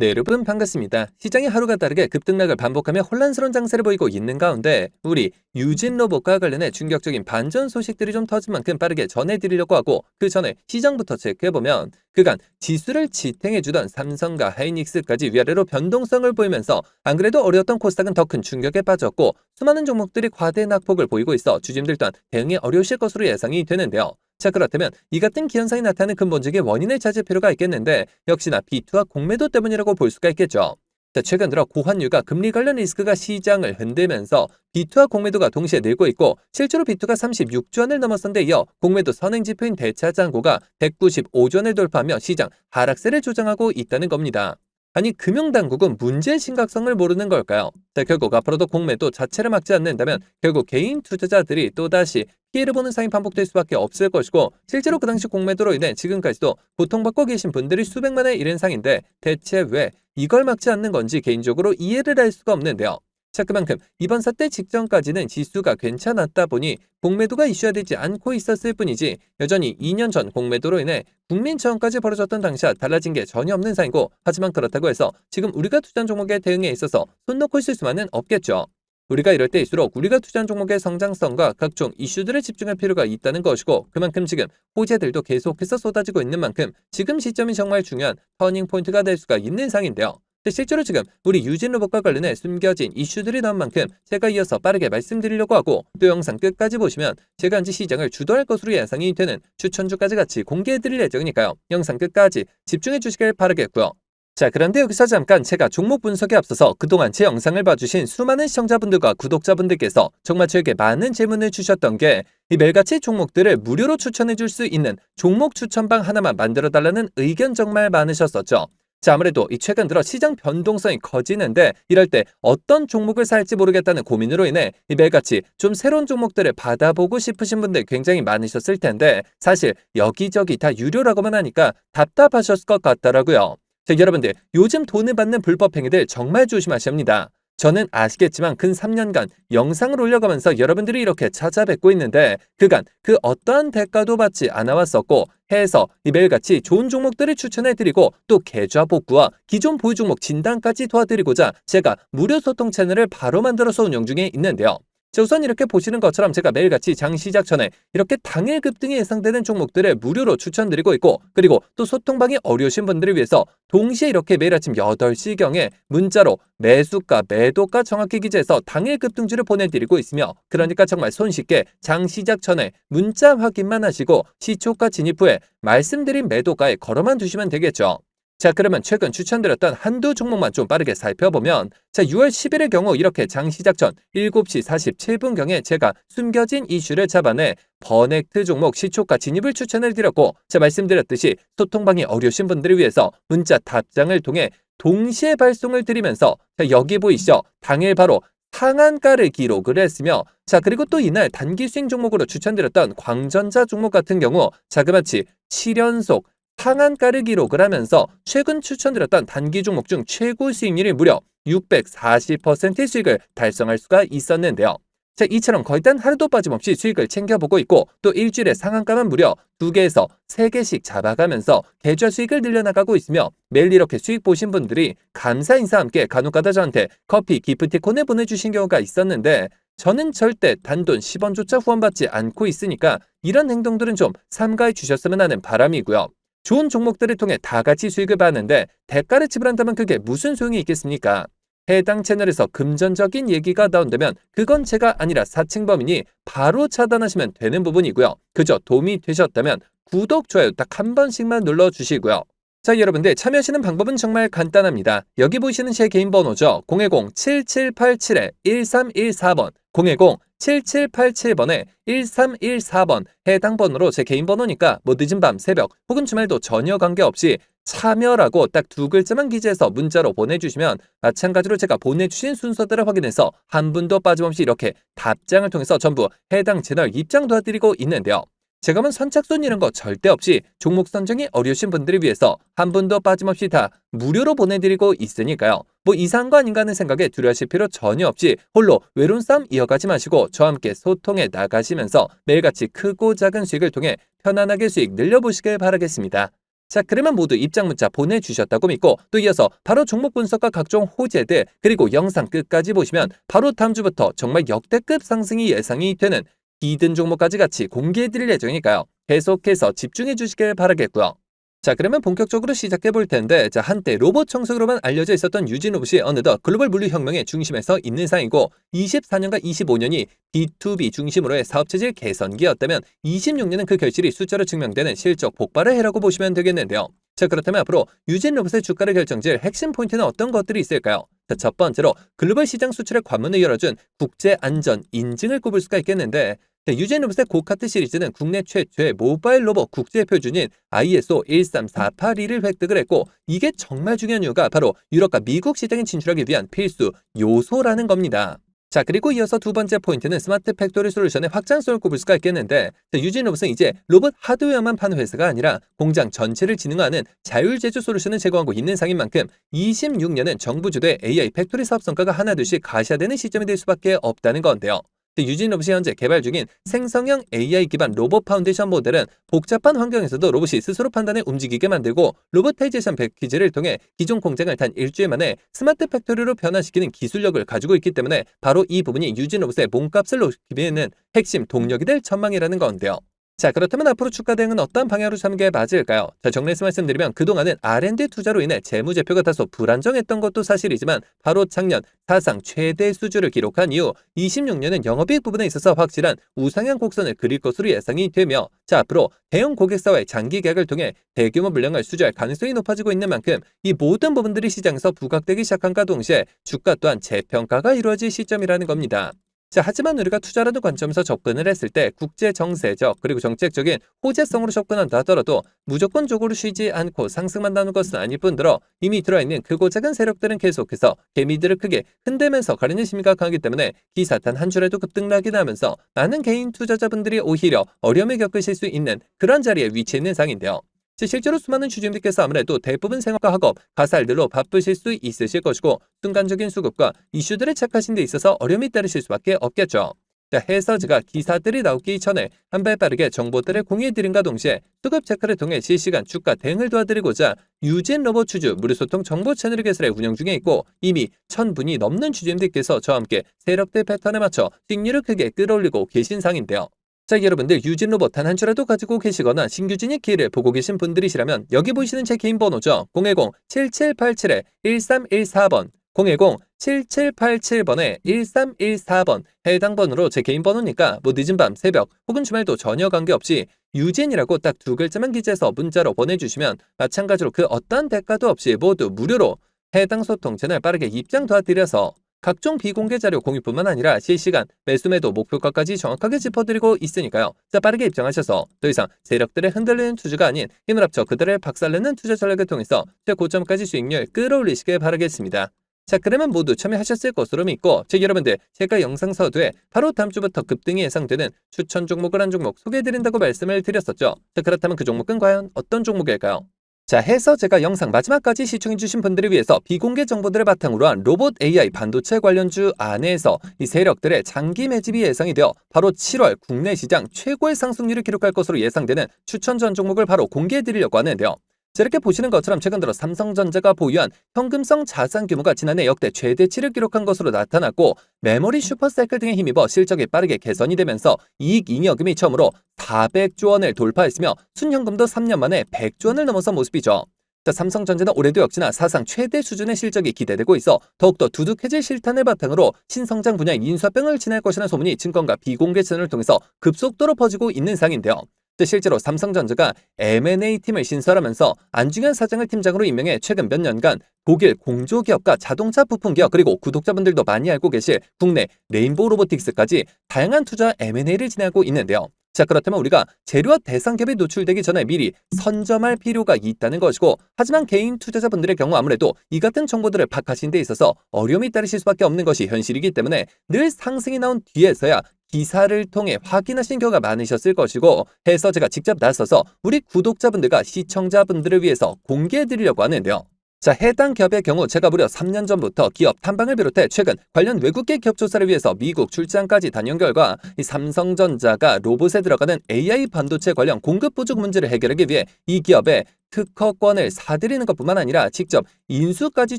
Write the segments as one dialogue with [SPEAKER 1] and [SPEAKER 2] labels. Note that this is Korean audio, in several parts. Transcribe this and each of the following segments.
[SPEAKER 1] 네, 여러분 반갑습니다. 시장이 하루가 다르게 급등락을 반복하며 혼란스러운 장세를 보이고 있는 가운데 우리 유진 로봇과 관련해 충격적인 반전 소식들이 좀 터진 만큼 빠르게 전해드리려고 하고, 그 전에 시장부터 체크해보면 그간 지수를 지탱해주던 삼성과 하이닉스까지 위아래로 변동성을 보이면서 안 그래도 어려웠던 코스닥은 더 큰 충격에 빠졌고, 수많은 종목들이 과대 낙폭을 보이고 있어 주주들 또한 대응이 어려우실 것으로 예상이 되는데요. 자, 그렇다면 이 같은 기현상이 나타나는 근본적인 원인을 찾을 필요가 있겠는데, 역시나 비투와 공매도 때문이라고 볼 수가 있겠죠. 자, 최근 들어 고환율과 금리 관련 리스크가 시장을 흔들면서 비투와 공매도가 동시에 늘고 있고, 실제로 비투가 36조 원을 넘었는데 이어 공매도 선행지표인 대차장고가 195조 원을 돌파하며 시장 하락세를 조장하고 있다는 겁니다. 아니, 금융당국은 문제의 심각성을 모르는 걸까요? 자, 결국 앞으로도 공매도 자체를 막지 않는다면 결국 개인 투자자들이 또다시 피해를 보는 상황이 반복될 수밖에 없을 것이고, 실제로 그 당시 공매도로 인해 지금까지도 고통받고 계신 분들이 수백만에 이른 상인데 대체 왜 이걸 막지 않는 건지 개인적으로 이해를 할 수가 없는데요. 자, 그만큼 이번 사태 직전까지는 지수가 괜찮았다 보니 공매도가 이슈화되지 않고 있었을 뿐이지, 여전히 2년 전 공매도로 인해 국민처형까지 벌어졌던 당시와 달라진 게 전혀 없는 상이고, 하지만 그렇다고 해서 지금 우리가 투자한 종목의 대응에 있어서 손 놓고 있을 수만은 없겠죠. 우리가 이럴 때일수록 우리가 투자한 종목의 성장성과 각종 이슈들을 집중할 필요가 있다는 것이고, 그만큼 지금 호재들도 계속해서 쏟아지고 있는 만큼 지금 시점이 정말 중요한 터닝포인트가 될 수가 있는 상인데요. 실제로 지금 우리 유진 로봇과 관련해 숨겨진 이슈들이 나온 만큼 제가 이어서 빠르게 말씀드리려고 하고, 또 영상 끝까지 보시면 제가 한지 시장을 주도할 것으로 예상이 되는 추천주까지 같이 공개해드릴 예정이니까요. 영상 끝까지 집중해 주시길 바라겠고요. 자, 그런데 여기서 잠깐 제가 종목 분석에 앞서서 그동안 제 영상을 봐주신 수많은 시청자분들과 구독자분들께서 정말 저에게 많은 질문을 주셨던 게, 이 매일같이 종목들을 무료로 추천해 줄 수 있는 종목 추천방 하나만 만들어 달라는 의견 정말 많으셨었죠. 자, 아무래도 이 최근 들어 시장 변동성이 커지는데 이럴 때 어떤 종목을 살지 모르겠다는 고민으로 인해 이 매일같이 좀 새로운 종목들을 받아보고 싶으신 분들 굉장히 많으셨을 텐데, 사실 여기저기 다 유료라고만 하니까 답답하셨을 것 같더라고요. 자, 여러분들 요즘 돈을 받는 불법 행위들 정말 조심하셔야 합니다. 저는 아시겠지만 근 3년간 영상을 올려가면서 여러분들이 이렇게 찾아뵙고 있는데, 그간 그 어떠한 대가도 받지 않아 왔었고, 해서 이 매일같이 좋은 종목들을 추천해드리고 또 계좌 복구와 기존 보유 종목 진단까지 도와드리고자 제가 무료 소통 채널을 바로 만들어서 운영 중에 있는데요. 자, 우선 이렇게 보시는 것처럼 제가 매일같이 장 시작 전에 이렇게 당일 급등이 예상되는 종목들을 무료로 추천드리고 있고, 그리고 또 소통방이 어려우신 분들을 위해서 동시에 이렇게 매일 아침 8시경에 문자로 매수가 매도가 정확히 기재해서 당일 급등주를 보내드리고 있으며, 그러니까 정말 손쉽게 장 시작 전에 문자 확인만 하시고 시초가 진입 후에 말씀드린 매도가에 걸어만 두시면 되겠죠. 자, 그러면 최근 추천드렸던 한두 종목만 좀 빠르게 살펴보면, 자, 6월 10일의 경우 이렇게 장 시작 전 7시 47분경에 제가 숨겨진 이슈를 잡아내 버넥트 종목 시초가 진입을 추천을 드렸고, 자, 말씀드렸듯이 소통방이 어려우신 분들을 위해서 문자 답장을 통해 동시에 발송을 드리면서, 자, 여기 보이시죠? 당일 바로 상한가를 기록을 했으며, 자, 그리고 또 이날 단기 수익 종목으로 추천드렸던 광전자 종목 같은 경우 자그마치 7연속 상한가를 기록을 하면서 최근 추천드렸던 단기 종목 중 최고 수익률이 무려 640%의 수익을 달성할 수가 있었는데요. 자, 이처럼 거의 단 하루도 빠짐없이 수익을 챙겨보고 있고, 또 일주일에 상한가만 무려 2개에서 3개씩 잡아가면서 계좌 수익을 늘려나가고 있으며, 매일 이렇게 수익 보신 분들이 감사 인사와 함께 간혹가다 저한테 커피 기프티콘을 보내주신 경우가 있었는데, 저는 절대 단돈 10원조차 후원받지 않고 있으니까 이런 행동들은 좀 삼가해 주셨으면 하는 바람이고요. 좋은 종목들을 통해 다 같이 수익을 받는데 대가를 지불한다면 그게 무슨 소용이 있겠습니까? 해당 채널에서 금전적인 얘기가 나온다면 그건 제가 아니라 사칭범이니 바로 차단하시면 되는 부분이고요. 그저 도움이 되셨다면 구독, 좋아요 딱 한 번씩만 눌러주시고요. 자, 여러분들 참여하시는 방법은 정말 간단합니다. 여기 보이시는 제 개인 번호죠. 010-7787-1314번 010-7787번에 1314번 해당 번호로 제 개인 번호니까 뭐 늦은 밤, 새벽 혹은 주말도 전혀 관계없이 참여라고 딱 두 글자만 기재해서 문자로 보내주시면 마찬가지로 제가 보내주신 순서들을 확인해서 한 분도 빠짐없이 이렇게 답장을 통해서 전부 해당 채널 입장 도와드리고 있는데요. 제가 뭐 선착순 이런 거 절대 없이 종목 선정이 어려우신 분들을 위해서 한 분도 빠짐없이 다 무료로 보내드리고 있으니까요. 뭐 이상한 거 아닌가 하는 생각에 두려워하실 필요 전혀 없이 홀로 외로운 싸움 이어가지 마시고 저와 함께 소통해 나가시면서 매일같이 크고 작은 수익을 통해 편안하게 수익 늘려보시길 바라겠습니다. 자, 그러면 모두 입장 문자 보내주셨다고 믿고 또 이어서 바로 종목 분석과 각종 호재들 그리고 영상 끝까지 보시면 바로 다음 주부터 정말 역대급 상승이 예상이 되는 히든 종목까지 같이 공개해드릴 예정이니까요. 계속해서 집중해 주시길 바라겠고요. 자, 그러면 본격적으로 시작해 볼 텐데, 자, 한때 로봇 청소기로만 알려져 있었던 유진 로봇이 어느덧 글로벌 물류 혁명의 중심에서 있는 상이고, 24년과 25년이 B2B 중심으로의 사업 체질 개선기였다면 26년은 그 결실이 숫자로 증명되는 실적 폭발을 해라고 보시면 되겠는데요. 자, 그렇다면 앞으로 유진 로봇의 주가를 결정질 핵심 포인트는 어떤 것들이 있을까요? 자, 첫 번째로 글로벌 시장 수출의 관문을 열어준 국제 안전 인증을 꼽을 수가 있겠는데, 유진 로봇의 고카트 시리즈는 국내 최초의 모바일 로봇 국제 표준인 ISO 13482를 획득을 했고, 이게 정말 중요한 이유가 바로 유럽과 미국 시장에 진출하기 위한 필수 요소라는 겁니다. 자, 그리고 이어서 두 번째 포인트는 스마트 팩토리 솔루션의 확장성을 꼽을 수가 있겠는데, 유진 로봇은 이제 로봇 하드웨어만 파는 회사가 아니라 공장 전체를 지능화하는 자율제조 솔루션을 제공하고 있는 상인 만큼 26년은 정부 주도의 AI 팩토리 사업 성과가 하나둘씩 가시화되는 시점이 될 수밖에 없다는 건데요. 유진 로봇이 현재 개발 중인 생성형 AI 기반 로봇 파운데이션 모델은 복잡한 환경에서도 로봇이 스스로 판단해 움직이게 만들고, 로보타이제이션 패키지를 통해 기존 공장을 단 일주일 만에 스마트 팩토리로 변화시키는 기술력을 가지고 있기 때문에 바로 이 부분이 유진 로봇의 몸값을 높이기 위한 핵심 동력이 될 전망이라는 건데요. 자, 그렇다면 앞으로 주가 대응은 어떤 방향으로 잡는 게 맞을까요? 자, 정리해서 말씀드리면 그동안은 R&D 투자로 인해 재무제표가 다소 불안정했던 것도 사실이지만, 바로 작년 사상 최대 수주를 기록한 이후 26년은 영업이익 부분에 있어서 확실한 우상향 곡선을 그릴 것으로 예상이 되며, 자, 앞으로 대형 고객사와의 장기 계약을 통해 대규모 물량을 수주할 가능성이 높아지고 있는 만큼 이 모든 부분들이 시장에서 부각되기 시작한과 동시에 주가 또한 재평가가 이루어질 시점이라는 겁니다. 자, 하지만 우리가 투자라는 관점에서 접근을 했을 때 국제 정세적 그리고 정책적인 호재성으로 접근한다 하더라도 무조건적으로 쉬지 않고 상승만 나누는 것은 아닐 뿐더러 이미 들어있는 크고 작은 세력들은 계속해서 개미들을 크게 흔들면서 가리는 심리가 강하기 때문에 기사 단 한 줄에도 급등락이 나면서 많은 개인 투자자분들이 오히려 어려움을 겪으실 수 있는 그런 자리에 위치해 있는 상인데요. 실제로 수많은 주주님들께서 아무래도 대부분 생업과 학업, 가살들로 바쁘실 수 있으실 것이고, 순간적인 수급과 이슈들을 체크하신 데 있어서 어려움이 따르실 수밖에 없겠죠. 자, 해서 제가 기사들이 나오기 전에 한 발 빠르게 정보들을 공유해드린과 동시에 수급 체크를 통해 실시간 주가 대응을 도와드리고자 유진 로봇 주주 무료소통 정보 채널을 개설해 운영 중에 있고, 이미 1000분이 넘는 주주님들께서 저와 함께 세력들 패턴에 맞춰 수익률을 크게 끌어올리고 계신 상인데요. 자, 여러분들 유진 로봇 단 한 줄라도 가지고 계시거나 신규 진입 기회를 보고 계신 분들이시라면 여기 보이시는 제 개인 번호죠. 010-7787-1314번 010-7787번에 1314번 해당 번호로 제 개인 번호니까 뭐 늦은 밤, 새벽 혹은 주말도 전혀 관계없이 유진이라고 딱 두 글자만 기재해서 문자로 보내주시면 마찬가지로 그 어떤 대가도 없이 모두 무료로 해당 소통 채널 빠르게 입장 도와드려서 각종 비공개 자료 공유뿐만 아니라 실시간 매수매도 목표가까지 정확하게 짚어드리고 있으니까요. 자, 빠르게 입장하셔서 더 이상 세력들의 흔들리는 투자가 아닌 힘을 합쳐 그들을 박살내는 투자 전략을 통해서 최고점까지 수익률 끌어올리시길 바라겠습니다. 자, 그러면 모두 참여하셨을 것으로 믿고, 여러분들 제가 영상 서두에 바로 다음 주부터 급등이 예상되는 추천 종목을 한 종목 소개해드린다고 말씀을 드렸었죠. 자, 그렇다면 그 종목은 과연 어떤 종목일까요? 자, 해서 제가 영상 마지막까지 시청해주신 분들을 위해서 비공개 정보들을 바탕으로 한 로봇 AI 반도체 관련주 안에서 이 세력들의 장기 매집이 예상이 되어 바로 7월 국내 시장 최고의 상승률을 기록할 것으로 예상되는 추천 전 종목을 바로 공개해드리려고 하는데요. 자, 이렇게 보시는 것처럼 최근 들어 삼성전자가 보유한 현금성 자산 규모가 지난해 역대 최대치를 기록한 것으로 나타났고, 메모리 슈퍼사이클 등에 힘입어 실적이 빠르게 개선이 되면서 이익 잉여금이 처음으로 400조 원을 돌파했으며 순현금도 3년 만에 100조 원을 넘어선 모습이죠. 자, 삼성전자는 올해도 역시나 사상 최대 수준의 실적이 기대되고 있어 더욱더 두둑해질 실탄을 바탕으로 신성장 분야의 인수합병을 진행할 것이라는 소문이 증권가 비공개 채널을 통해서 급속도로 퍼지고 있는 상인데요. 실제로 삼성전자가 M&A 팀을 신설하면서 안중현 사장을 팀장으로 임명해 최근 몇 년간 독일 공조기업과 자동차 부품기업 그리고 구독자분들도 많이 알고 계실 국내 레인보우 로보틱스까지 다양한 투자 M&A를 진행하고 있는데요. 자, 그렇다면 우리가 재료와 대상기업이 노출되기 전에 미리 선점할 필요가 있다는 것이고, 하지만 개인 투자자분들의 경우 아무래도 이 같은 정보들을 파악하시는 데 있어서 어려움이 따르실 수밖에 없는 것이 현실이기 때문에 늘 상승이 나온 뒤에서야 기사를 통해 확인하신 경우가 많으셨을 것이고, 해서 제가 직접 나서서 우리 구독자분들과 시청자분들을 위해서 공개해드리려고 하는데요. 자, 해당 기업의 경우 제가 무려 3년 전부터 기업 탐방을 비롯해 최근 관련 외국계 기업 조사를 위해서 미국 출장까지 다녀온 결과 이 삼성전자가 로봇에 들어가는 AI 반도체 관련 공급 부족 문제를 해결하기 위해 이 기업에 특허권을 사들이는 것뿐만 아니라 직접 인수까지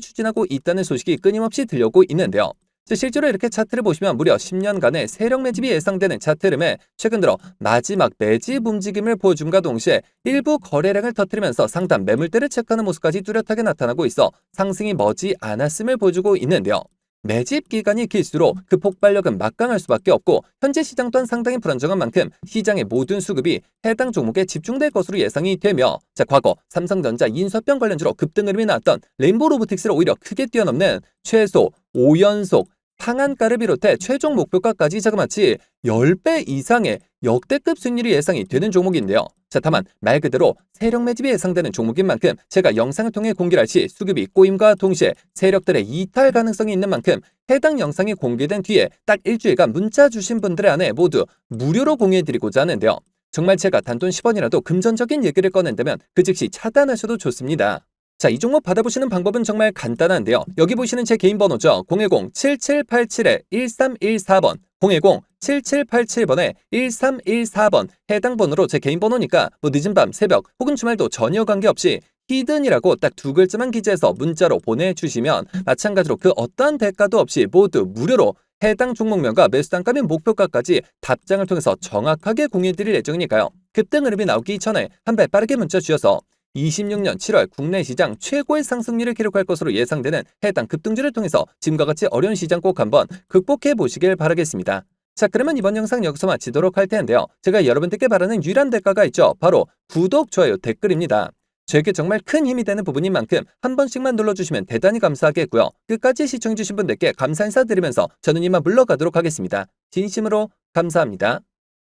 [SPEAKER 1] 추진하고 있다는 소식이 끊임없이 들려오고 있는데요. 자, 실제로 이렇게 차트를 보시면 무려 10년간의 세력 매집이 예상되는 차트 흐름에 최근 들어 마지막 매집 움직임을 보여줌과 동시에 일부 거래량을 터뜨리면서 상단 매물대를 체크하는 모습까지 뚜렷하게 나타나고 있어 상승이 머지 않았음을 보여주고 있는데요. 매집 기간이 길수록 그 폭발력은 막강할 수밖에 없고 현재 시장 또한 상당히 불안정한 만큼 시장의 모든 수급이 해당 종목에 집중될 것으로 예상이 되며 자, 과거 삼성전자 인수합병 관련주로 급등 흐름이 나왔던 레인보우 로보틱스를 오히려 크게 뛰어넘는 최소 5연속 상한가를 비롯해 최종 목표가까지 자그마치 10배 이상의 역대급 수익률이 예상이 되는 종목인데요. 자, 다만 말 그대로 세력 매집이 예상되는 종목인 만큼 제가 영상을 통해 공개를 할 시 수급이 꼬임과 동시에 세력들의 이탈 가능성이 있는 만큼 해당 영상이 공개된 뒤에 딱 일주일간 문자 주신 분들의 안에 모두 무료로 공유해드리고자 하는데요. 정말 제가 단돈 10원이라도 금전적인 얘기를 꺼낸다면 그 즉시 차단하셔도 좋습니다. 자, 이 종목 받아보시는 방법은 정말 간단한데요. 여기 보시는 제 개인 번호죠. 010-7787-1314번 010-7787번에 1314번 해당 번호로 제 개인 번호니까 뭐 늦은 밤, 새벽 혹은 주말도 전혀 관계없이 히든이라고 딱 두 글자만 기재해서 문자로 보내주시면 마찬가지로 그 어떠한 대가도 없이 모두 무료로 해당 종목명과 매수단가 및 목표가까지 답장을 통해서 정확하게 공유해드릴 예정이니까요. 급등 흐름이 나오기 전에 한 발 빠르게 문자 주셔서 26년 7월 국내 시장 최고의 상승률을 기록할 것으로 예상되는 해당 급등주를 통해서 지금과 같이 어려운 시장 꼭 한번 극복해 보시길 바라겠습니다. 자, 그러면 이번 영상 여기서 마치도록 할 텐데요. 제가 여러분들께 바라는 유일한 대가가 있죠. 바로 구독, 좋아요, 댓글입니다. 저에게 정말 큰 힘이 되는 부분인 만큼 한 번씩만 눌러주시면 대단히 감사하겠고요. 끝까지 시청해주신 분들께 감사 인사드리면서 저는 이만 물러가도록 하겠습니다. 진심으로 감사합니다.